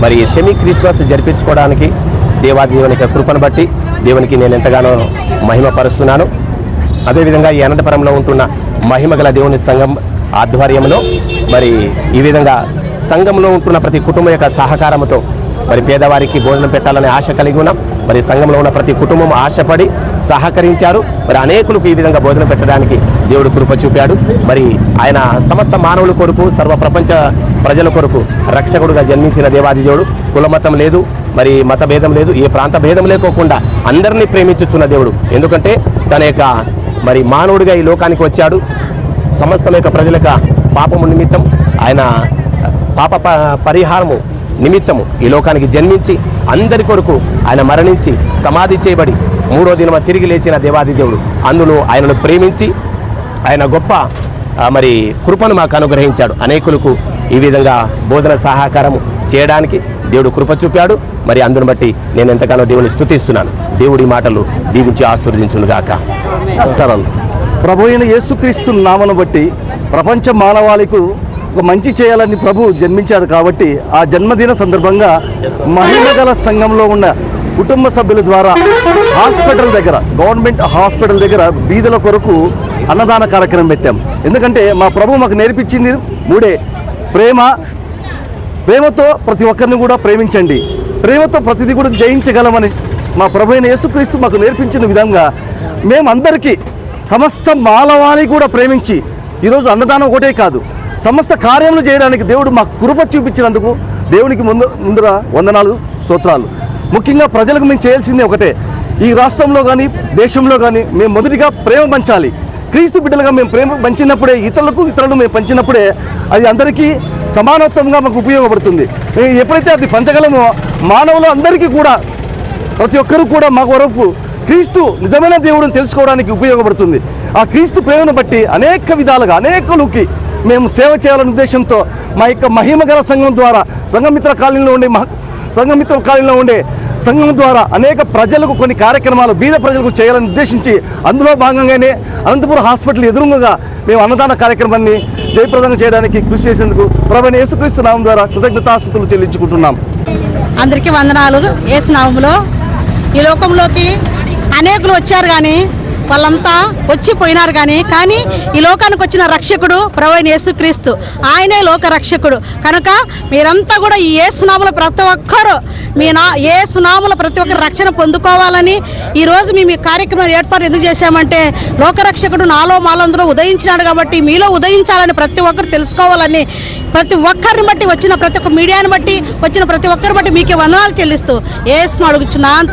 మరి semi Christmas జరిపించుకోవడానికి దేవుని కృపను బట్టి దేవునికి నేను ఎంతగానో మహిమపరుస్తున్నాను. అదేవిధంగా ఈ అనంతపురంలో ఉంటున్న మహిమగల దేవుని సంఘం ఆధ్వర్యంలో మరి ఈ విధంగా సంఘంలో ఉంటున్న ప్రతి కుటుంబం యొక్క సహకారంతో మరి పేదవారికి భోజనం పెట్టాలనే ఆశ కలిగి ఉన్నాం. మరి సంఘంలో ఉన్న ప్రతి కుటుంబం ఆశపడి సహకరించారు. మరి అనేకులకు ఈ విధంగా భోజనం పెట్టడానికి దేవుడు కృప చూపాడు. మరి ఆయన సమస్త మానవుల కొరకు, సర్వ ప్రపంచ ప్రజల కొరకు రక్షకుడుగా జన్మించిన దేవాది దేవుడు. కులమతం లేదు, మరి మత భేదం లేదు, ఏ ప్రాంత భేదం లేకోకుండా అందరినీ ప్రేమించుచున్న దేవుడు. ఎందుకంటే తన యొక్క మరి మానవుడిగా ఈ లోకానికి వచ్చాడు. సమస్తం యొక్క ప్రజల యొక్క పాపము నిమిత్తం ఆయన పాప పరిహారము నిమిత్తము ఈ లోకానికి జన్మించి అందరి కొరకు ఆయన మరణించి సమాధి చేయబడి 3వ దినమ తిరిగి లేచిన దేవాది దేవుడు. అందులో ఆయనను ప్రేమించి ఆయన గొప్ప మరి కృపను మాకు అనుగ్రహించాడు. అనేకులకు ఈ విధంగా బోధన సహకారము చేయడానికి దేవుడు కృప చూపాడు. మరి అందును బట్టి నేను ఎంతగానో దేవుని స్తుతిస్తున్నాను. దేవుడి మాటలు దీవించి ఆశీర్వదించునుగాక. ప్రభు అయిన యేసుక్రీస్తు నామను బట్టి ప్రపంచ మానవాళికి ఒక మంచి చేయాలని ప్రభు జన్మించాడు. కాబట్టి ఆ జన్మదిన సందర్భంగా మహిమగల సంఘంలో ఉన్న కుటుంబ సభ్యుల ద్వారా హాస్పిటల్ దగ్గర, గవర్నమెంట్ హాస్పిటల్ దగ్గర బీదల కొరకు అన్నదాన కార్యక్రమం పెట్టాం. ఎందుకంటే మా ప్రభు మాకు నేర్పించింది మూడే: ప్రేమతో ప్రతి ఒక్కరిని కూడా ప్రేమించండి, ప్రేమతో ప్రతిదీ కూడా జయించగలమని మా ప్రభు అయిన యేసుక్రీస్తు మాకు నేర్పించిన విధంగా మేమందరికీ సమస్త మానవాళి కూడా ప్రేమించి ఈరోజు అన్నదానం ఒకటే కాదు, సమస్త కార్యములు చేయడానికి దేవుడు మాకు కృప చూపించినందుకు దేవునికి ముందర వందనాలు, స్తోత్రాలు. ముఖ్యంగా ప్రజలకు మేము చేయాల్సింది ఒకటే: ఈ రాష్ట్రంలో కానీ దేశంలో కానీ మేము మొదటిగా ప్రేమ పంచాలి. క్రీస్తు బిడ్డలుగా మేము ప్రేమ పంచినప్పుడే ఇతరులను మేము పంచినప్పుడే అది అందరికీ సమానత్వంగా మాకు ఉపయోగపడుతుంది. మేము ఎప్పుడైతే అది పంచగలమో మానవులు అందరికీ కూడా, ప్రతి ఒక్కరూ కూడా మా కొరకు క్రీస్తు నిజమైన దేవుడిని తెలుసుకోవడానికి ఉపయోగపడుతుంది. ఆ క్రీస్తు ప్రేమను బట్టి అనేక విధాలుగా అనేకులకి మేము సేవ చేయాలనే ఉద్దేశంతో మా యొక్క మహిమగల సంఘం ద్వారా సంఘమిత్ర కాలనీలో ఉండే సంఘం ద్వారా అనేక ప్రజలకు కొన్ని కార్యక్రమాలు బీద ప్రజలకు చేయాలని ఉద్దేశించి అందులో భాగంగానే అనంతపురం హాస్పిటల్ ఎదురుగా మేము అన్నదాన కార్యక్రమాన్ని జయప్రదంగా చేయడానికి కృషి చేసేందుకు ప్రభువైన యేసుక్రీస్తు నామం ద్వారా కృతజ్ఞతాస్తుతులు చెల్లించుకుంటున్నాం. అందరికీ వందనాలు. యేసు నామములో ఈ లోకంలోకి అనేకులు వచ్చారు, కానీ వాళ్ళంతా వచ్చిపోయినారు. కానీ ఈ లోకానికి వచ్చిన రక్షకుడు ప్రభువైన యేసుక్రీస్తు, ఆయనే లోక రక్షకుడు. కనుక మీరంతా కూడా ఈ యేసునామములో ప్రతి ఒక్కరు యేసునామములో ప్రతి ఒక్కరు రక్షణ పొందుకోవాలని ఈరోజు మేము ఈ కార్యక్రమం ఏర్పాటు ఎందుకు చేశామంటే, లోకరక్షకుడు నాలో మాలందరూ ఉదయించినాడు కాబట్టి మీలో ఉదయించాలని ప్రతి ఒక్కరు తెలుసుకోవాలని, ప్రతి ఒక్కరిని బట్టి వచ్చిన ప్రతి ఒక్క మీడియాని బట్టి వచ్చిన ప్రతి ఒక్కరిని బట్టి మీకే వందనాలు చెల్లిస్తూ యేసును అడుగుచున్నాను.